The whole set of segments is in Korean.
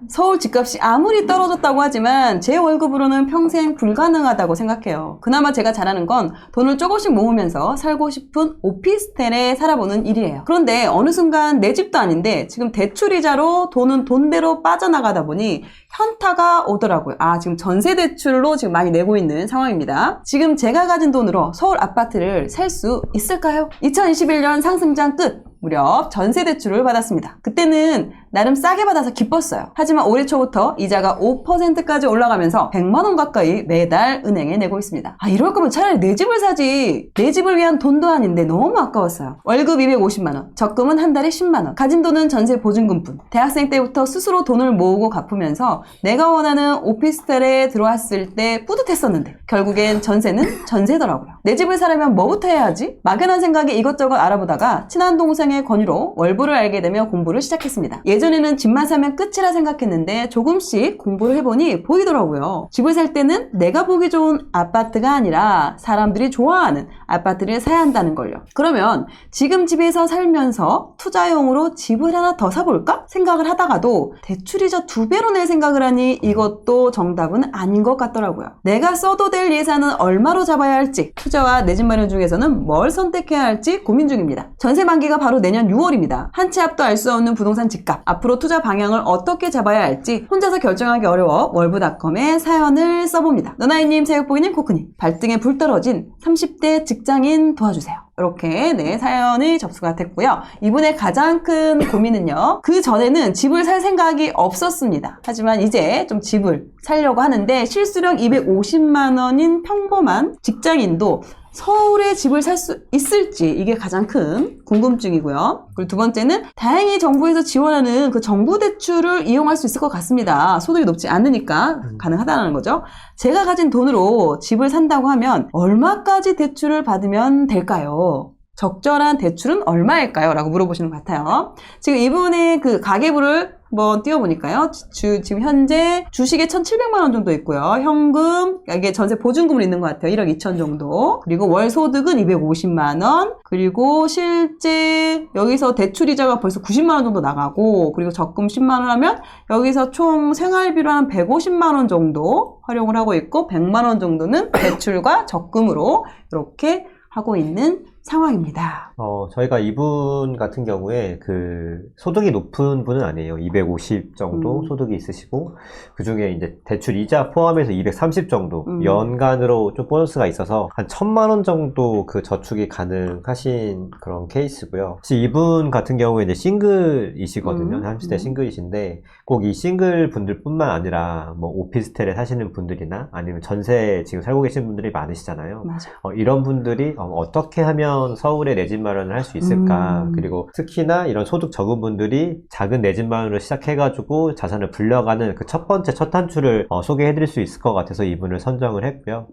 서울 집값이 아무리 떨어졌다고 하지만 제 월급으로는 평생 불가능하다고 생각해요. 그나마 제가 잘하는 건 돈을 조금씩 모으면서 살고 싶은 오피스텔에 살아보는 일이에요. 그런데 어느 순간 내 집도 아닌데 지금 대출이자로 돈은 돈대로 빠져나가다 보니 현타가 오더라고요. 지금 전세 대출로 지금 많이 내고 있는 상황입니다. 지금 제가 가진 돈으로 서울 아파트를 살 수 있을까요? 2021년 상승장 끝 무렵 전세 대출을 받았습니다. 그때는 나름 싸게 받아서 기뻤어요. 하지만 올해 초부터 이자가 5%까지 올라가면서 100만 원 가까이 매달 은행에 내고 있습니다. 이럴 거면 차라리 내 집을 사지. 내 집을 위한 돈도 아닌데 너무 아까웠어요. 월급 250만 원, 적금은 한 달에 10만 원, 가진 돈은 전세 보증금뿐. 대학생 때부터 스스로 돈을 모으고 갚으면서 내가 원하는 오피스텔에 들어왔을 때 뿌듯했었는데 결국엔 전세는 전세더라고요. 내 집을 사려면 뭐부터 해야 하지? 막연한 생각에 이것저것 알아보다가 친한 동생의 권유로 월부를 알게 되며 공부를 시작했습니다. 예전에는 집만 사면 끝이라 생각했는데 조금씩 공부를 해보니 보이더라고요. 집을 살 때는 내가 보기 좋은 아파트가 아니라 사람들이 좋아하는 아파트를 사야 한다는 걸요. 그러면 지금 집에서 살면서 투자용으로 집을 하나 더 사볼까? 생각을 하다가도 대출이자 2배로 낼 생각을 하니 이것도 정답은 아닌 것 같더라고요. 내가 써도 될 예산은 얼마로 잡아야 할지, 투자와 내 집 마련 중에서는 뭘 선택해야 할지 고민 중입니다. 전세 만기가 바로 내년 6월입니다. 한 치 앞도 알 수 없는 부동산 집값, 앞으로 투자 방향을 어떻게 잡아야 할지 혼자서 결정하기 어려워 월부닷컴에 사연을 써봅니다. 너나이님, 새벽보기님, 코크님, 발등에 불 떨어진 30대 직장인 도와주세요. 이렇게 사연이 접수가 됐고요. 이분의 가장 큰 고민은요, 그 전에는 집을 살 생각이 없었습니다. 하지만 이제 좀 집을 살려고 하는데 실수령 250만 원인 평범한 직장인도 서울에 집을 살 수 있을지, 이게 가장 큰 궁금증이고요. 그리고 두 번째는 다행히 정부에서 지원하는 그 정부 대출을 이용할 수 있을 것 같습니다. 소득이 높지 않으니까 가능하다는 거죠. 제가 가진 돈으로 집을 산다고 하면 얼마까지 대출을 받으면 될까요? 적절한 대출은 얼마일까요? 라고 물어보시는 것 같아요. 지금 이분의 그 가계부를 한번 띄워보니까요. 지금 현재 주식에 1,700만 원 정도 있고요. 현금, 이게 전세 보증금으로 있는 것 같아요. 1억 2천 정도. 그리고 월 소득은 250만 원. 그리고 실제 여기서 대출이자가 벌써 90만 원 정도 나가고, 그리고 적금 10만 원 하면 여기서 총 생활비로 한 150만 원 정도 활용을 하고 있고, 100만 원 정도는 대출과 적금으로 이렇게 하고 있는 상황입니다. 저희가 이분 같은 경우에 그 소득이 높은 분은 아니에요. 250 정도 소득이 있으시고, 그 중에 이제 대출 이자 포함해서 230 정도 연간으로 좀 보너스가 있어서 한 1,000만 원 정도 그 저축이 가능하신 그런 케이스고요. 사실 이분 같은 경우에 이제 싱글이시거든요. 30대 싱글이신데 꼭 이 싱글 분들 뿐만 아니라 뭐 오피스텔에 사시는 분들이나 아니면 전세 지금 살고 계신 분들이 많으시잖아요. 맞아. 이런 분들이 어떻게 하면 서울에 내 집 마련을 할 수 있을까? 그리고 특히나 이런 소득 적은 분들이 작은 내 집 마련으로 시작해가지고 자산을 불려가는 그 첫 번째 첫 단추를 소개해드릴 수 있을 것 같아서 이분을 선정을 했고요.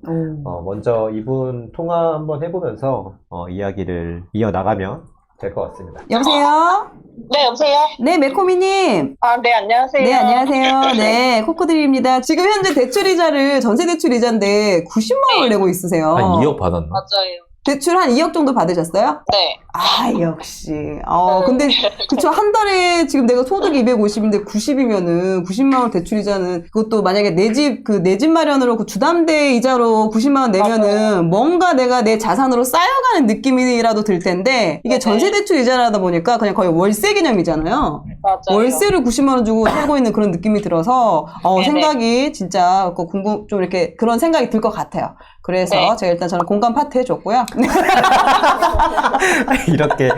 먼저 이분 통화 한번 해보면서 이야기를 이어나가면 될 것 같습니다. 여보세요? 네, 여보세요? 네, 매코미님. 네, 안녕하세요. 네, 안녕하세요. 네, 코코드립니다. 지금 현재 대출이자를, 전세 대출이자인데 90만 원을 내고 있으세요. 한 2억 받았나? 맞아요. 대출 한 2억 정도 받으셨어요? 네. 역시. 근데, 그쵸. 한 달에 지금 내가 소득이 250인데 90이면은, 90만 원 대출이자는, 그것도 만약에 내 집 마련으로 그 주담대 이자로 90만 원 내면은, 맞아요. 뭔가 내가 내 자산으로 쌓여가는 느낌이라도 들 텐데, 이게 네. 전세 대출 이자라다 보니까 그냥 거의 월세 개념이잖아요. 맞아요. 월세를 90만 원 주고 살고 있는 그런 느낌이 들어서, 네네. 생각이 진짜 좀 이렇게 그런 생각이 들 것 같아요. 그래서 네. 제가 일단 저는 공감 파트 해줬고요. 이렇게.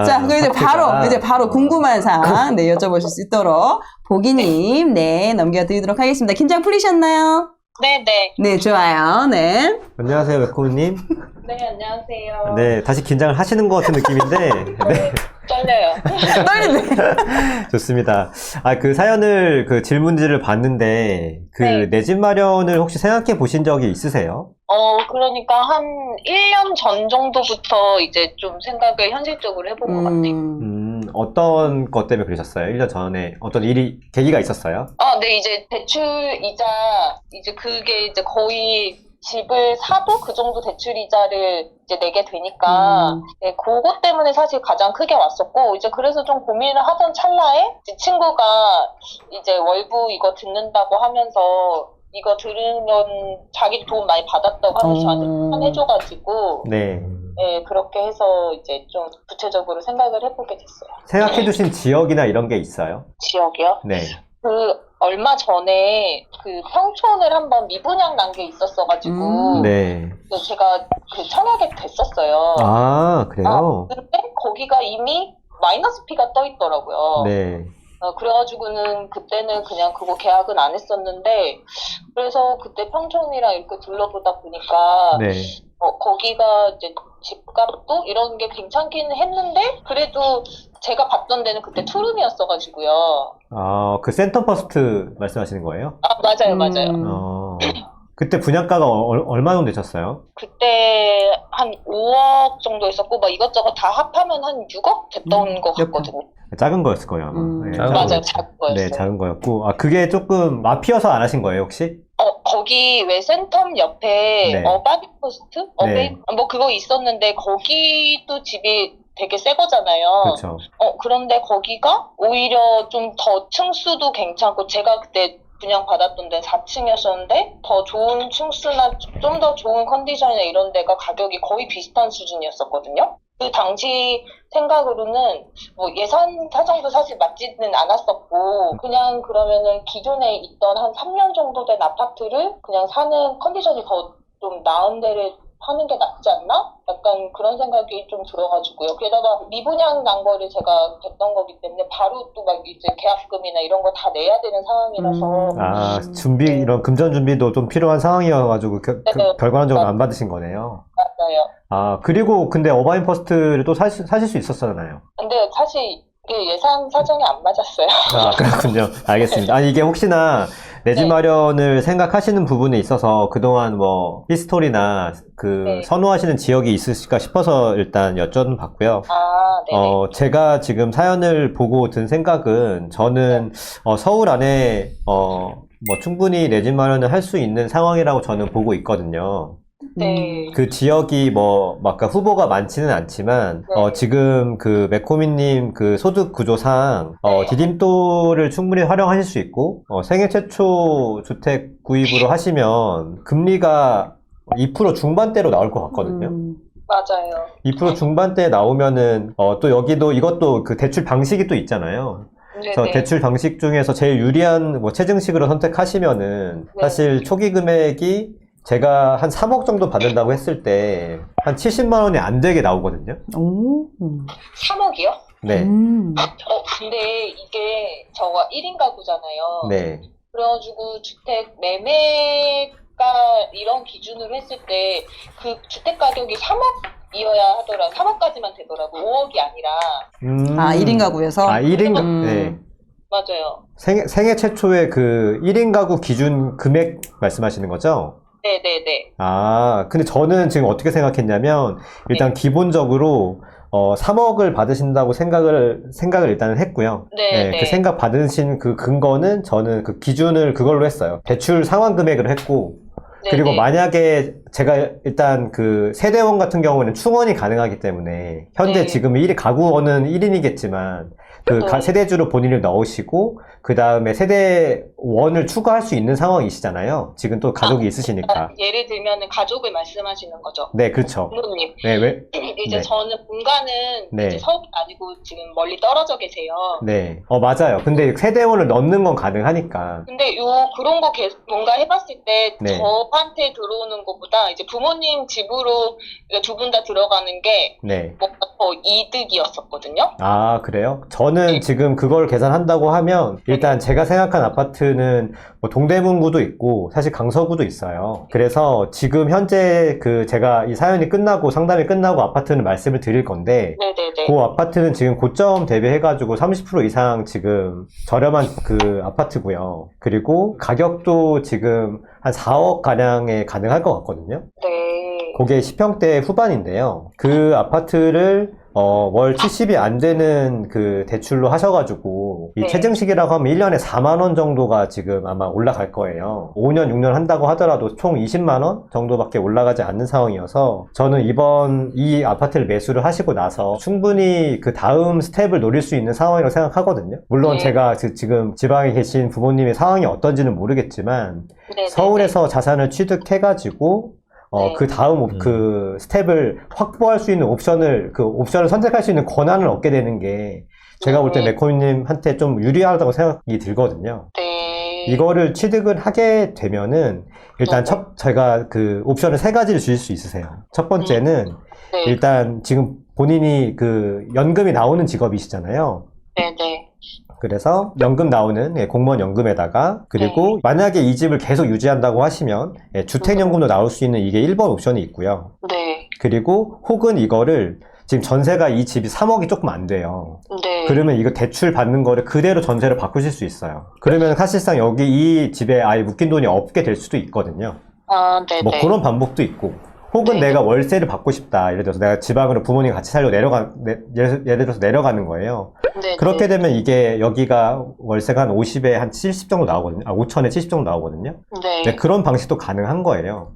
자, 그럼 이제 바로 궁금한 사항, 여쭤보실 수 있도록 보기님, 넘겨드리도록 하겠습니다. 긴장 풀리셨나요? 네네. 네, 좋아요. 네. 안녕하세요, 매코님. 네, 안녕하세요. 네, 다시 긴장을 하시는 것 같은 느낌인데, 네. 떨려요. 떨리네. 좋습니다. 그 사연을, 그 질문지를 봤는데, 네. 내 집 마련을 혹시 생각해 보신 적이 있으세요? 그러니까 한 1년 전 정도부터 이제 좀 생각을 현실적으로 해본 것 같아요. 어떤 것 때문에 그러셨어요? 1년 전에 어떤 계기가 있었어요? 네, 이제 대출 이자, 이제 그게 이제 거의 집을 사도 그 정도 대출 이자를 이제 내게 되니까 네, 그것 때문에 사실 가장 크게 왔었고 이제 그래서 좀 고민을 하던 찰나에 이제 친구가 이제 월부 이거 듣는다고 하면서 이거 들으면 자기도 도움 많이 받았다고 하면서 저한테 추천해줘가지고 네. 네, 그렇게 해서 이제 좀 구체적으로 생각을 해보게 됐어요. 생각해주신 지역이나 이런 게 있어요? 지역이요? 네. 얼마 전에 그 평촌을 한번 미분양 난 게 있었어가지고 네. 제가 그 청약에 됐었어요. 아, 그래요? 근데 거기가 이미 마이너스 P가 떠 있더라고요. 네. 그래가지고는 그때는 그냥 그거 계약은 안 했었는데 그래서 그때 평촌이랑 이렇게 둘러보다 보니까 네. 거기가 이제 집값도 이런 게 괜찮기는 했는데 그래도 제가 봤던 데는 그때 투룸이었어가지고요. 아, 그 센터퍼스트 말씀하시는 거예요? 아, 맞아요. 그때 분양가가 얼마 정도 되셨어요? 그때 한 5억 정도 했었고 막 이것저것 다 합하면 한 6억 됐던 것 같거든요. 작은 거였을 거예요, 아마. 네, 맞아요, 작은 거였어요. 네, 작은 거였고. 아, 그게 조금 마피어서 안 하신 거예요, 혹시? 거기 왜 센텀 옆에 네. 어바디포스트? 네. 뭐 그거 있었는데 거기도 집이 되게 새 거잖아요. 그렇죠. 그런데 거기가 오히려 좀 더 층수도 괜찮고 제가 그때 분양 받았던 데는 4층이었었는데 더 좋은 층수나 좀 더 좋은 컨디션이나 이런 데가 가격이 거의 비슷한 수준이었었거든요. 그 당시 생각으로는 뭐 예산 사정도 사실 맞지는 않았었고 그냥 그러면은 기존에 있던 한 3년 정도 된 아파트를 그냥 사는 컨디션이 더 좀 나은 데를 하는 게 낫지 않나? 약간 그런 생각이 좀 들어가지고요. 게다가 미분양 난 거를 제가 됐던 거기 때문에 바로 또 막 이제 계약금이나 이런 거 다 내야 되는 상황이라서. 아, 이런 금전 준비도 좀 필요한 상황이어가지고 네. 결과론적으로 안 받으신 거네요. 맞아요. 아, 그리고 근데 어바인 퍼스트를 또 사실 수 있었잖아요. 근데 사실 이게 예산 사정이 안 맞았어요. 아, 그렇군요. 알겠습니다. 아니, 이게 혹시나 내 집 네. 마련을 생각하시는 부분에 있어서 그동안 뭐 히스토리나 네. 선호하시는 지역이 있으실까 싶어서 일단 여쭤봤고요. 아, 네. 제가 지금 사연을 보고 든 생각은 저는 서울 안에 뭐 충분히 내 집 마련을 할 수 있는 상황이라고 저는 보고 있거든요. 네. 그 지역이 아까 후보가 많지는 않지만, 네. 지금 그 매코미님 그 소득 구조상, 네. 디딤돌을 충분히 활용하실 수 있고, 생애 최초 주택 구입으로 하시면 금리가 2% 중반대로 나올 것 같거든요. 맞아요. 2% 중반대 나오면은, 또 이것도 그 대출 방식이 또 있잖아요. 그래서 네네. 대출 방식 중에서 제일 유리한 체증식으로 선택하시면은, 네. 사실 초기 금액이 제가 한 3억 정도 받는다고 했을 때 한 70만 원이 안 되게 나오거든요. 3억이요? 네. 근데 이게 저가 1인 가구잖아요. 네. 그래가지고 주택 매매가 이런 기준으로 했을 때 그 주택 가격이 3억이어야 하더라고요. 3억까지만 되더라고요. 5억이 아니라. 1인 가구에서? 1인 가구, 네. 맞아요. 생애 최초의 그 1인 가구 기준 금액 말씀하시는 거죠? 네네네. 근데 저는 지금 어떻게 생각했냐면, 일단 기본적으로, 3억을 받으신다고 생각을 일단은 했고요. 네. 그 생각 받으신 그 근거는 저는 그 기준을 그걸로 했어요. 대출 상환 금액을 했고, 그리고 네네. 만약에 제가 일단 그 세대원 같은 경우는 충원이 가능하기 때문에, 현재 네. 지금 가구원은 1인이겠지만, 세대주로 본인을 넣으시고, 그 다음에 세대원을 추가할 수 있는 상황이시잖아요. 지금 또 가족이 있으시니까. 예를 들면 가족을 말씀하시는 거죠. 네, 그렇죠. 부모님. 네, 이제 네. 저는 본가는 네. 이제 서울이 아니고 지금 멀리 떨어져 계세요. 네. 맞아요. 근데 세대원을 넣는 건 가능하니까. 근데 그런 거 뭔가 해봤을 때 네. 저한테 들어오는 것보다 이제 부모님 집으로 두 분 다 들어가는 게 네. 뭔가 더 이득이었었거든요. 아, 그래요? 저는 지금 그걸 계산한다고 하면, 일단 제가 생각한 아파트는 동대문구도 있고, 사실 강서구도 있어요. 그래서 지금 현재 제가 이 사연이 끝나고, 상담이 끝나고 아파트는 말씀을 드릴 건데, 네네네. 그 아파트는 지금 고점 대비해가지고 30% 이상 지금 저렴한 그 아파트고요. 그리고 가격도 지금 한 4억 가량에 가능할 것 같거든요. 네. 그게 10평대 후반인데요. 그 아파트를 월 70이 안 되는 그 대출로 하셔가지고, 이 네. 체증식이라고 하면 1년에 4만원 정도가 지금 아마 올라갈 거예요. 5년, 6년 한다고 하더라도 총 20만원 정도밖에 올라가지 않는 상황이어서, 저는 이번 이 아파트를 매수를 하시고 나서 충분히 그 다음 스텝을 노릴 수 있는 상황이라고 생각하거든요. 물론 네. 제가 지금 지방에 계신 부모님의 상황이 어떤지는 모르겠지만, 네, 서울에서 자산을 취득해가지고, 네. 그 다음 그 스텝을 확보할 수 있는 옵션을 선택할 수 있는 권한을 얻게 되는 게 제가 볼 때 매코님한테 좀 유리하다고 생각이 들거든요. 네. 이거를 취득을 하게 되면은 일단 네. 제가 그 옵션을 3가지를 주실 수 있으세요. 첫 번째는 네. 일단 지금 본인이 그 연금이 나오는 직업이시잖아요. 네, 네. 그래서 연금 나오는 공무원 연금에다가 그리고 만약에 이 집을 계속 유지한다고 하시면 주택연금도 나올 수 있는 이게 1번 옵션이 있고요. 네. 그리고 혹은 이거를 지금 전세가 이 집이 3억이 조금 안 돼요. 네. 그러면 이거 대출 받는 거를 그대로 전세로 바꾸실 수 있어요. 그러면 사실상 여기 이 집에 아예 묶인 돈이 없게 될 수도 있거든요. 아, 네, 뭐 네. 그런 방법도 있고 혹은 네. 내가 월세를 받고 싶다. 예를 들어서 내가 지방으로 부모님 같이 살려고 예를 들어서 내려가는 거예요. 네, 그렇게 네. 되면 이게 여기가 월세가 한 50에 한 70 정도 나오거든요. 5천에 70 정도 나오거든요. 네. 네, 그런 방식도 가능한 거예요.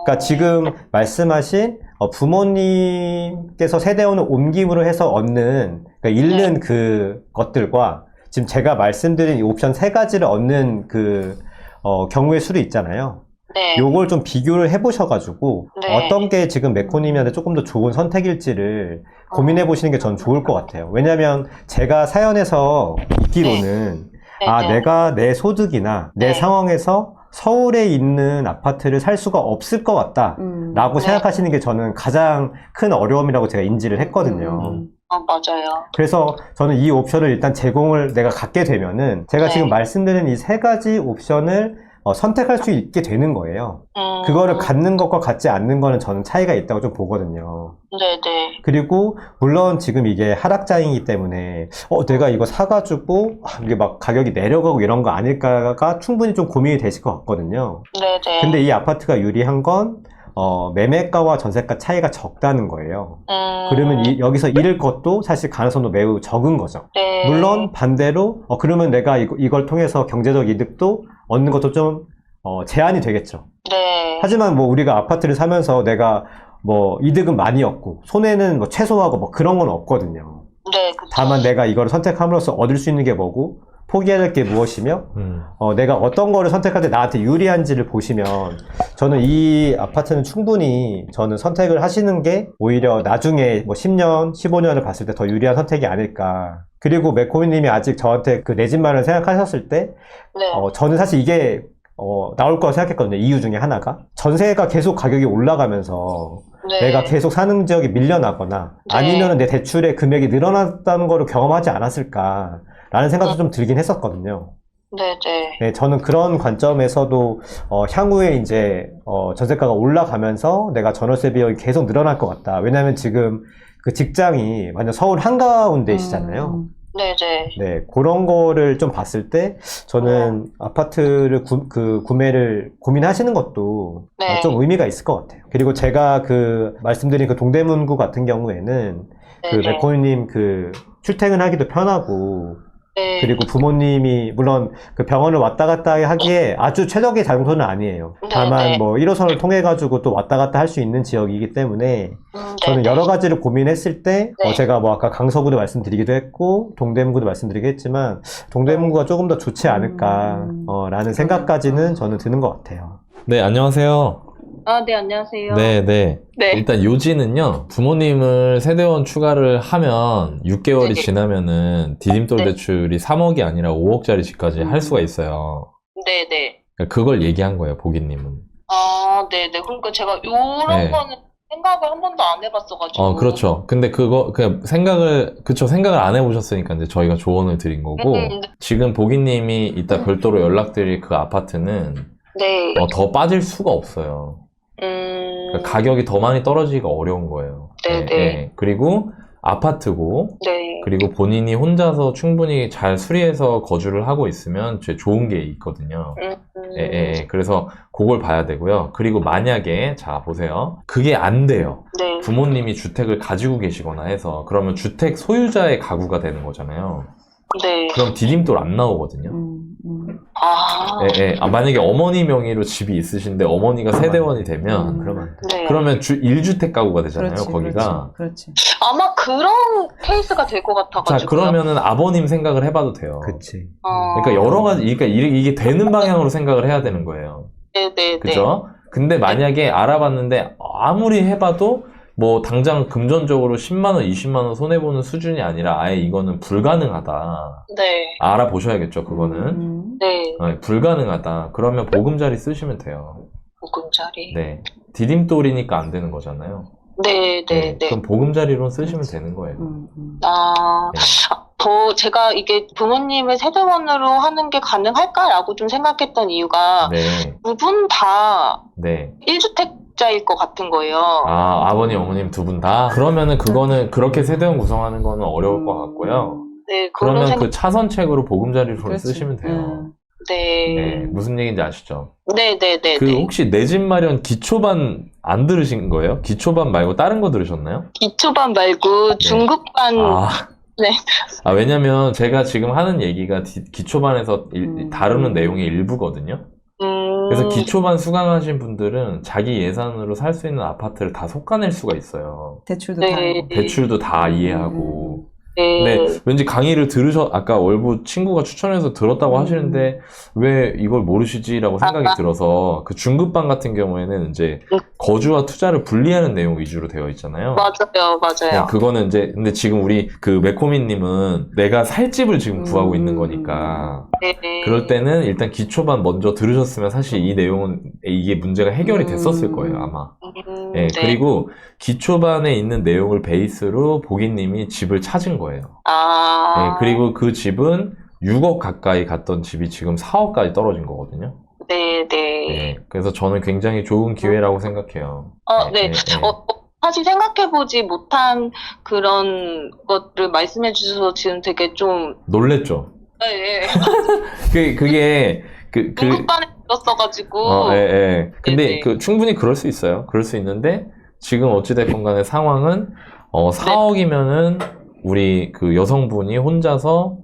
그러니까 어, 지금 말씀하신 부모님께서 세대원을 옮김으로 해서 얻는, 그러니까 잃는 그 것들과 지금 제가 말씀드린 이 옵션 3가지를 얻는 그 경우의 수도 있잖아요. 네. 요걸 좀 비교를 해보셔가지고 네. 어떤 게 지금 매코님한테 조금 더 좋은 선택일지를 고민해 보시는 게 전 좋을 것 같아요. 왜냐면 제가 사연에서 듣기로는 네, 아, 네. 내가 내 소득이나 내 네. 상황에서 서울에 있는 아파트를 살 수가 없을 것 같다 라고 네. 생각하시는 게 저는 가장 큰 어려움이라고 제가 인지를 했거든요. 맞아요. 그래서 저는 이 옵션을 일단 제공을 내가 갖게 되면은 제가 네. 지금 말씀드린 이 3가지 옵션을 선택할 수 있게 되는 거예요. 그거를 갖는 것과 갖지 않는 거는 저는 차이가 있다고 좀 보거든요. 네네. 그리고 물론 지금 이게 하락장이기 때문에 내가 이거 사가지고 이게 막 가격이 내려가고 이런 거 아닐까가 충분히 좀 고민이 되실 것 같거든요. 네네. 근데 이 아파트가 유리한 건 매매가와 전세가 차이가 적다는 거예요. 그러면 여기서 잃을 것도 사실 가능성도 매우 적은 거죠. 네. 물론 반대로 그러면 내가 이걸 통해서 경제적 이득도 얻는 것도 좀 제한이 되겠죠. 네. 하지만 뭐 우리가 아파트를 사면서 내가 뭐 이득은 많이 얻고 손해는 뭐 최소화하고 뭐 그런 건 없거든요. 네, 그쵸. 다만 내가 이거를 선택함으로써 얻을 수 있는 게 뭐고 포기해야 될 게 무엇이며 내가 어떤 거를 선택할 때 나한테 유리한지를 보시면 저는 이 아파트는 충분히 저는 선택을 하시는 게 오히려 나중에 뭐 10년, 15년을 봤을 때 더 유리한 선택이 아닐까. 그리고 매코미님이 아직 저한테 그 내 집 마련을 생각하셨을 때 네. 저는 사실 이게 나올 거라고 생각했거든요. 이유 중에 하나가 전세가 계속 가격이 올라가면서 네. 내가 계속 사는 지역이 밀려나거나 네. 아니면 내 대출의 금액이 늘어났다는 거를 경험하지 않았을까라는 생각도 좀 들긴 했었거든요. 네네. 네, 저는 그런 관점에서도 향후에 이제 전세가가 올라가면서 내가 전월세 비용이 계속 늘어날 것 같다. 왜냐하면 지금 그 직장이 완전 서울 한가운데시잖아요. 네네. 네, 그런 거를 좀 봤을 때 저는 아파트를 구매를 고민하시는 것도 네. 좀 의미가 있을 것 같아요. 그리고 제가 그 말씀드린 그 동대문구 같은 경우에는 그 네네. 매코님 그 출퇴근하기도 편하고 네. 그리고 부모님이 물론 그 병원을 왔다 갔다 하기에 아주 최적의 장소는 아니에요. 다만 네네. 뭐 1호선을 통해 가지고 또 왔다 갔다 할 수 있는 지역이기 때문에 저는 네네. 여러 가지를 고민했을 때 네. 제가 뭐 아까 강서구도 말씀드리기도 했고 동대문구도 말씀드리기도 했지만 동대문구가 조금 더 좋지 않을까 라는 생각까지는 저는 드는 것 같아요. 네, 안녕하세요. 아, 네, 안녕하세요. 네. 네. 일단 요지는요, 부모님을 세대원 추가를 하면 6개월이 네네. 지나면은 디딤돌 네. 대출이 3억이 아니라 5억짜리 집까지 할 수가 있어요. 네네. 그러니까 그걸 얘기한 거예요, 보기님은. 아, 네네. 그러니까 제가 요런 네. 거는 생각을 한 번도 안 해봤어가지고. 그렇죠. 근데 그냥 생각을 안 해보셨으니까 이제 저희가 조언을 드린 거고, 지금 보기님이 이따 별도로 연락드릴 그 아파트는 네. 더 빠질 수가 없어요. 그러니까 가격이 더 많이 떨어지기가 어려운 거예요. 네네. 그리고 아파트고, 네. 그리고 본인이 혼자서 충분히 잘 수리해서 거주를 하고 있으면 제일 좋은 게 있거든요. 그래서 그걸 봐야 되고요. 그리고 만약에 자 보세요. 그게 안 돼요. 네. 부모님이 주택을 가지고 계시거나 해서 그러면 주택 소유자의 가구가 되는 거잖아요. 네. 그럼 디딤돌 안 나오거든요. 만약에 어머니 명의로 집이 있으신데 어머니가 세대원이 되면 그러면 안 돼. 네. 그러면 1주택 가구가 되잖아요. 거기가. 그렇지. 아마 그런 케이스가 될 것 같아가지고. 자, 그러면은 아버님 생각을 해봐도 돼요. 그치. 그러니까 여러 가지, 그러니까 이게 되는 방향으로 생각을 해야 되는 거예요. 네네네. 그죠? 근데 만약에 알아봤는데 아무리 해봐도 뭐 당장 금전적으로 10만원, 20만원 손해보는 수준이 아니라 아예 이거는 불가능하다. 네. 알아보셔야겠죠, 그거는. 네. 불가능하다. 그러면 보금자리 쓰시면 돼요. 보금자리. 네. 디딤돌이니까 안 되는 거잖아요. 네네네. 그럼 보금자리로 쓰시면 되는 거예요. 네. 제가 이게 부모님을 세대원으로 하는 게 가능할까라고 좀 생각했던 이유가 네. 두 분 다 네. 1주택자일 것 같은 거예요. 아버님, 어머님 두 분 다? 그러면은 그거는 그렇게 세대원 구성하는 거는 어려울 것 같고요. 네, 그러면 그 차선책으로 보금자리로 쓰시면 돼요. 네. 네. 무슨 얘기인지 아시죠? 네네네. 그 혹시 내 집 마련 기초반 안 들으신 거예요? 기초반 말고 다른 거 들으셨나요? 기초반 말고 중급반. 네. 왜냐면 제가 지금 하는 얘기가 기초반에서 다루는 내용의 일부거든요. 그래서 기초반 수강하신 분들은 자기 예산으로 살 수 있는 아파트를 다 속아낼 수가 있어요. 대출도 네. 다 알고. 대출도 다 이해하고. 네. 근데 왠지 강의를 아까 월부 친구가 추천해서 들었다고 하시는데 왜 이걸 모르시지라고 생각이 들어서 그 중급반 같은 경우에는 이제 거주와 투자를 분리하는 내용 위주로 되어 있잖아요. 맞아요. 그거는 이제 근데 지금 우리 그 매코미님은 내가 살 집을 지금 구하고 있는 거니까 네. 그럴 때는 일단 기초반 먼저 들으셨으면 사실 이 내용은 이게 문제가 해결이 됐었을 거예요 아마. 네. 그리고 기초반에 있는 내용을 베이스로 보기님이 집을 찾은 거예요. 그리고 그 집은 6억 가까이 갔던 집이 지금 4억까지 떨어진 거거든요. 네. 그래서 저는 굉장히 좋은 기회라고 생각해요. 네. 사실 생각해보지 못한 그런 것들 말씀해 주셔서 지금 되게 좀. 놀랬죠? 네. 그게 중급반에 들었어가지고. 근데 충분히 그럴 수 있어요. 그럴 수 있는데 지금 어찌됐건 간에 상황은 4억이면은 우리 그 여성분이 혼자서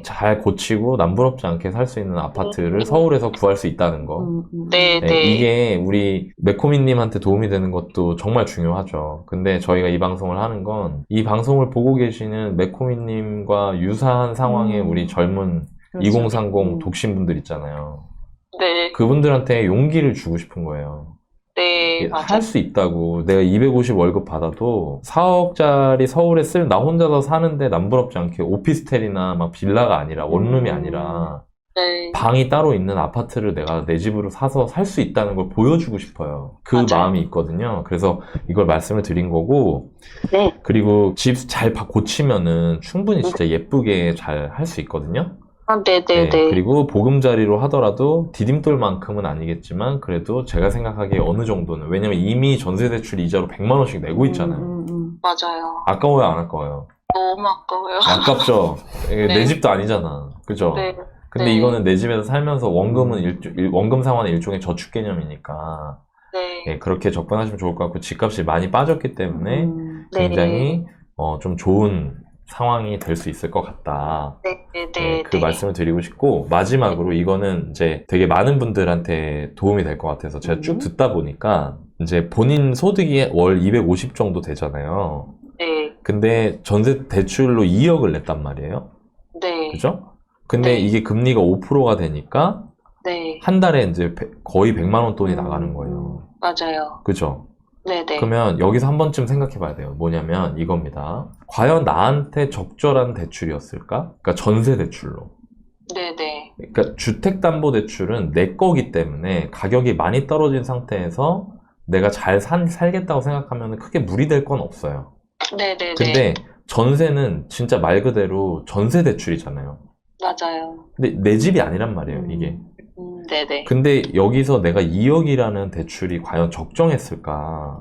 잘 고치고 남부럽지 않게 살 수 있는 아파트를 서울에서 구할 수 있다는 거. 네. 이게 우리 매코미님한테 도움이 되는 것도 정말 중요하죠. 근데 저희가 이 방송을 하는 건 이 방송을 보고 계시는 매코미님과 유사한 상황의 우리 젊은 2030 독신분들 있잖아요. 네. 그분들한테 용기를 주고 싶은 거예요. 네, 할 수 있다고. 내가 250 월급 받아도 4억짜리 서울에 나 혼자서 사는데 남부럽지 않게 오피스텔이나 막 빌라가 아니라 원룸이 아니라 네. 방이 따로 있는 아파트를 내가 내 집으로 사서 살 수 있다는 걸 보여주고 싶어요. 그 마음이 있거든요. 그래서 이걸 말씀을 드린 거고. 네. 그리고 집 잘 고치면은 충분히 진짜 예쁘게 잘 할 수 있거든요. 네네네. 그리고 보금자리로 하더라도 디딤돌만큼은 아니겠지만 그래도 제가 생각하기에 어느 정도는, 왜냐면 이미 전세대출 이자로 100만 원씩 내고 있잖아요. 맞아요. 아까워요, 안 아까워요? 너무 아까워요. 아깝죠? 내 집도 아니잖아. 그죠? 네. 근데 이거는 내 집에서 살면서 원금 상환은 일종의 저축 개념이니까 그렇게 접근하시면 좋을 것 같고, 집값이 많이 빠졌기 때문에 굉장히 좀 좋은 상황이 될 수 있을 것 같다. 그 말씀을 드리고 싶고, 마지막으로 이거는 이제 되게 많은 분들한테 도움이 될 것 같아서 제가 쭉 듣다 보니까 이제 본인 소득이 월 250 정도 되잖아요. 근데 전세 대출로 2억을 냈단 말이에요. 그죠? 근데 이게 금리가 5%가 되니까 한 달에 이제 거의 100만 원 돈이 나가는 거예요. 맞아요. 그죠? 네네. 그러면 여기서 한 번쯤 생각해 봐야 돼요. 뭐냐면 이겁니다. 과연 나한테 적절한 대출이었을까? 그러니까 전세 대출로. 네네. 그러니까 주택담보대출은 내 거기 때문에 가격이 많이 떨어진 상태에서 내가 잘 살겠다고 생각하면 크게 무리될 건 없어요. 네네네. 근데 전세는 진짜 말 그대로 전세 대출이잖아요. 맞아요. 근데 내 집이 아니란 말이에요, 이게. 네네. 근데 여기서 내가 2억이라는 대출이 과연 적정했을까?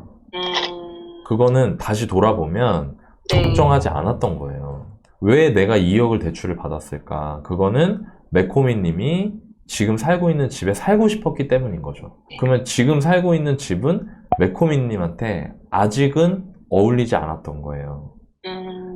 그거는 다시 돌아보면 적정하지 않았던 거예요. 왜 내가 2억을 대출을 받았을까? 그거는 매코미님이 지금 살고 있는 집에 살고 싶었기 때문인 거죠. 그러면 지금 살고 있는 집은 메코미님한테 아직은 어울리지 않았던 거예요.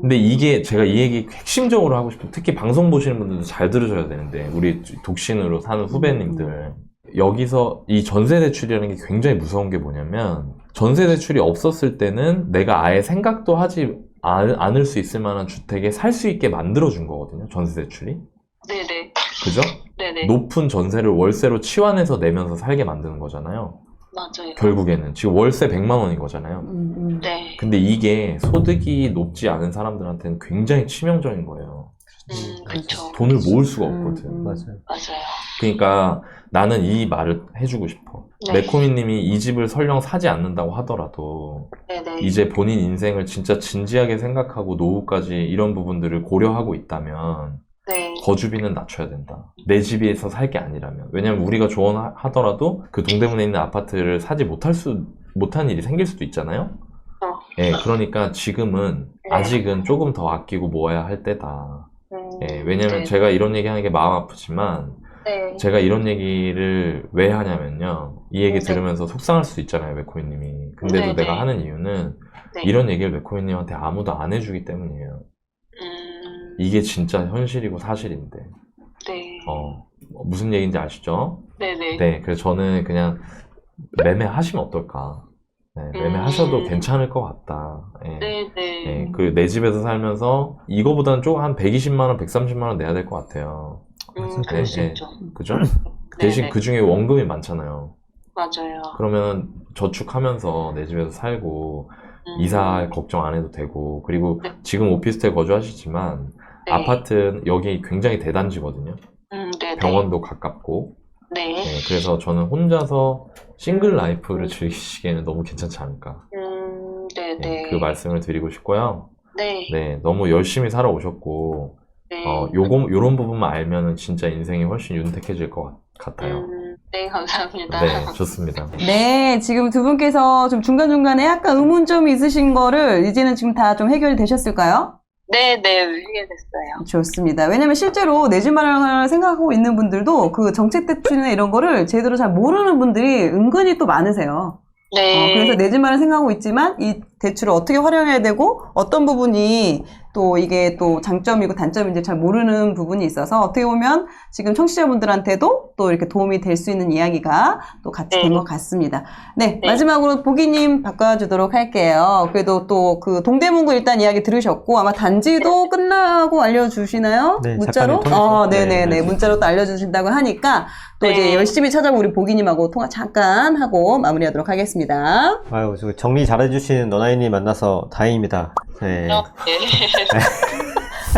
근데 이게 제가 이 얘기 핵심적으로 하고 싶어요. 특히 방송 보시는 분들도 잘 들으셔야 되는데, 우리 독신으로 사는 후배님들, 여기서 이 전세 대출이라는 게 굉장히 무서운 게 뭐냐면, 전세 대출이 없었을 때는 내가 아예 생각도 하지 않을 수 있을 만한 주택에 살 수 있게 만들어준 거거든요, 전세 대출이. 네네. 그죠? 네네. 높은 전세를 월세로 치환해서 내면서 살게 만드는 거잖아요. 맞아요. 결국에는 지금 월세 100만 원인 거잖아요. 네. 근데 이게 소득이 높지 않은 사람들한테는 굉장히 치명적인 거예요. 그렇죠. 돈을 모을 수가 없거든. 맞아요. 맞아요. 그러니까 나는 이 말을 해주고 싶어. 네. 메코미님이 이 집을 설령 사지 않는다고 하더라도 네네. 이제 본인 인생을 진짜 진지하게 생각하고 노후까지 이런 부분들을 고려하고 있다면 네. 거주비는 낮춰야 된다. 내 집에서 살 게 아니라면. 왜냐면 우리가 조언하더라도 그 동대문에 있는 아파트를 사지 못한 일이 생길 수도 있잖아요. 예, 그러니까 지금은 네. 아직은 조금 더 아끼고 모아야 할 때다. 예, 왜냐면 네. 제가 이런 얘기 하는 게 마음 아프지만 네. 제가 이런 얘기를 왜 하냐면요. 이 얘기 네. 들으면서 속상할 수도 있잖아요, 메코이님이. 근데도 네, 내가 네. 하는 이유는 네. 이런 얘기를 메코이님한테 아무도 안 해주기 때문이에요. 이게 진짜 현실이고 사실인데. 네. 무슨 얘기인지 아시죠? 네네. 네, 그래서 저는 그냥 매매하시면 어떨까. 네, 매매하셔도 괜찮을 것 같다. 예. 네네. 예, 그 내 집에서 살면서 이거보다는 조금 한 120만 원, 130만 원 내야 될 것 같아요. 그럴 수 네, 있죠. 그죠? 대신 네네. 그 중에 원금이 많잖아요. 맞아요. 그러면 저축하면서 내 집에서 살고 이사 걱정 안 해도 되고, 그리고 네. 지금 오피스텔 거주하시지만 네. 아파트는 여기 굉장히 대단지거든요. 네네. 병원도 가깝고. 네. 네, 그래서 저는 혼자서 싱글 라이프를 즐기시기에는 너무 괜찮지 않을까. 네네. 네, 그 말씀을 드리고 싶고요. 네. 네, 너무 열심히 살아오셨고, 네. 요런 부분만 알면은 진짜 인생이 훨씬 윤택해질 것 같아요. 네, 감사합니다. 네, 좋습니다. 네, 지금 두 분께서 좀 중간중간에 약간 의문점이 있으신 거를 이제는 지금 다 좀 해결이 되셨을까요? 네네, 이해됐어요. 좋습니다. 왜냐면 실제로 내 집 마련을 생각하고 있는 분들도 그 정책 대출이나 이런 거를 제대로 잘 모르는 분들이 은근히 또 많으세요. 네. 그래서 내 집 마련 생각하고 있지만 이 대출을 어떻게 활용해야 되고 어떤 부분이 또 이게 또 장점이고 단점인지 잘 모르는 부분이 있어서 어떻게 보면 지금 청취자분들한테도 또 이렇게 도움이 될 수 있는 이야기가 또 같이 네. 된 것 같습니다. 네, 네. 마지막으로 보기님 바꿔주도록 할게요. 그래도 또 그 동대문구 일단 이야기 들으셨고 아마 단지도 끝나고 알려주시나요? 네, 문자로? 작가님 통해서. 네네네. 네, 문자로 또 알려주신다고 하니까 또 네. 이제 열심히 찾아보고 우리 보기님하고 통화 잠깐 하고 마무리하도록 하겠습니다. 아유, 저 정리 잘해주신 너나이님 만나서 다행입니다. 네. 네.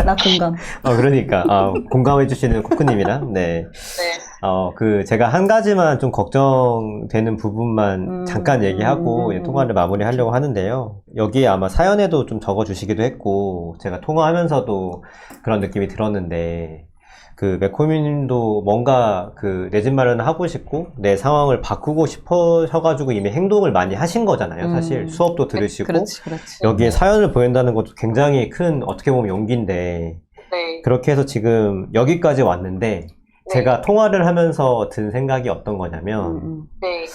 나 공감. 그러니까, 공감해주시는 코크님이랑, 네. 네. 제가 한 가지만 좀 걱정되는 부분만 잠깐 얘기하고 통화를 마무리하려고 하는데요. 여기에 아마 사연에도 좀 적어주시기도 했고, 제가 통화하면서도 그런 느낌이 들었는데, 그 메코미님도 뭔가 내 집 마련을 하고 싶고 내 상황을 바꾸고 싶으셔가지고 이미 행동을 많이 하신 거잖아요. 사실 수업도 들으시고 그렇지. 여기에 사연을 보낸다는 것도 굉장히 큰 어떻게 보면 용기인데 네. 그렇게 해서 지금 여기까지 왔는데 제가 통화를 하면서 든 생각이 어떤 거냐면 네.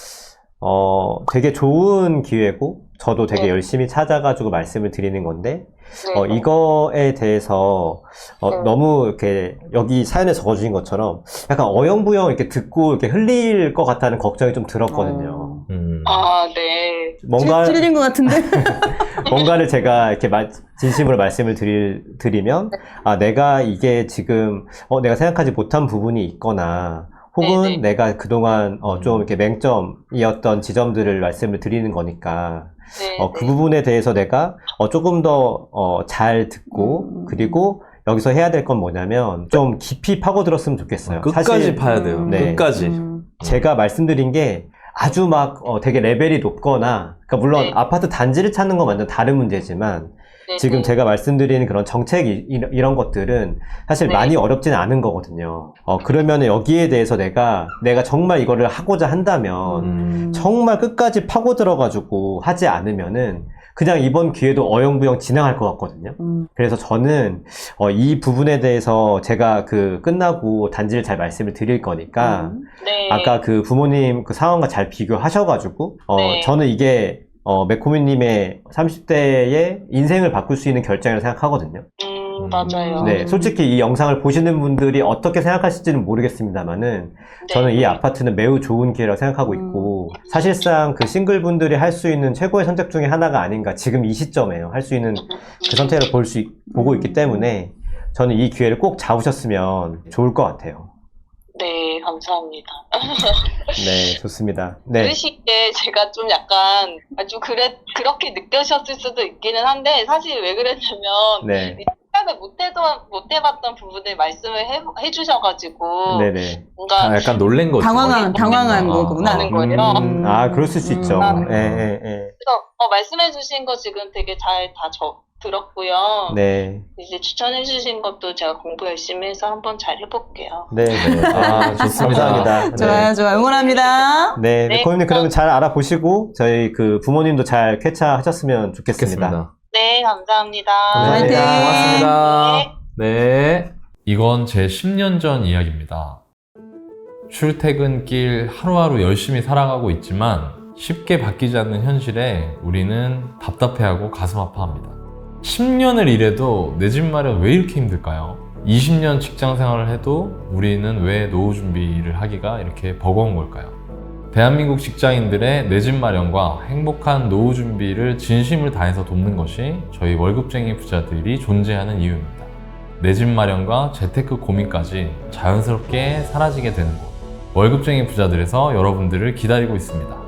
되게 좋은 기회고 저도 되게 네. 열심히 찾아가지고 말씀을 드리는 건데 네. 이거에 대해서 너무 이렇게 여기 사연에 적어주신 것처럼 약간 어영부영 이렇게 듣고 이렇게 흘릴 것 같다는 걱정이 좀 들었거든요. 아, 네. 뭔가 찔린 것 같은데? 뭔가를 제가 이렇게 진심으로 말씀을 드리면 내가 이게 지금 내가 생각하지 못한 부분이 있거나 혹은 네네. 내가 그동안 좀 이렇게 맹점이었던 지점들을 말씀을 드리는 거니까 네. 그 부분에 대해서 내가 조금 더 잘 듣고 그리고 여기서 해야 될 건 뭐냐면 좀 깊이 파고들었으면 좋겠어요. 끝까지 사실 파야 돼요. 네. 끝까지. 제가 말씀드린 게 아주 막 되게 레벨이 높거나 그러니까 물론 네. 아파트 단지를 찾는 건 완전 다른 문제지만 네네. 지금 제가 말씀드리는 그런 정책 이런 것들은 사실 네. 많이 어렵지는 않은 거거든요. 그러면 여기에 대해서 내가 정말 이거를 하고자 한다면 정말 끝까지 파고 들어가지고 하지 않으면은 그냥 이번 기회도 어영부영 지나갈 것 같거든요. 그래서 저는 이 부분에 대해서 제가 끝나고 단지를 잘 말씀을 드릴 거니까 네. 아까 그 부모님 그 상황과 잘 비교하셔가지고 네. 저는 이게 메코미님의 30대의 인생을 바꿀 수 있는 결정이라고 생각하거든요. 맞아요. 네, 솔직히 이 영상을 보시는 분들이 어떻게 생각하실지는 모르겠습니다만은 네. 저는 이 아파트는 매우 좋은 기회라고 생각하고 있고 사실상 그 싱글분들이 할 수 있는 최고의 선택 중에 하나가 아닌가 지금 이 시점에요. 할 수 있는 그 선택을 보고 있기 때문에 저는 이 기회를 꼭 잡으셨으면 좋을 것 같아요. 네, 감사합니다. 네, 좋습니다. 네. 들으시기에 제가 좀 약간 아주 그렇게 느껴졌을 수도 있기는 한데 사실 왜 그랬냐면 네. 생각을 못 해봤던 부분을 말씀을 해주셔가지고 네네. 뭔가 약간 놀란 거지. 당황한 거구나. 하는 거예요. 그랬을 수 있죠. 예. 그래서 말씀해주신 거 지금 되게 잘 다 들었고요. 네. 이제 추천해주신 것도 제가 공부 열심히 해서 한번 잘 해볼게요. 네. 좋습니다. 감사합니다. 좋아요, 좋아요. 응원합니다. 네. 네. 메코님 그러면 잘 알아보시고 저희 그 부모님도 잘 쾌차하셨으면 좋겠습니다. 좋겠습니다. 네, 감사합니다. 감사합니다. 화이팅! 고맙습니다. 네. 이건 제 10년 전 이야기입니다. 출퇴근길 하루하루 열심히 살아가고 있지만 쉽게 바뀌지 않는 현실에 우리는 답답해하고 가슴 아파합니다. 10년을 일해도 내 집 마련 왜 이렇게 힘들까요? 20년 직장 생활을 해도 우리는 왜 노후 준비를 하기가 이렇게 버거운 걸까요? 대한민국 직장인들의 내 집 마련과 행복한 노후 준비를 진심을 다해서 돕는 것이 저희 월급쟁이 부자들이 존재하는 이유입니다. 내 집 마련과 재테크 고민까지 자연스럽게 사라지게 되는 곳. 월급쟁이 부자들에서 여러분들을 기다리고 있습니다.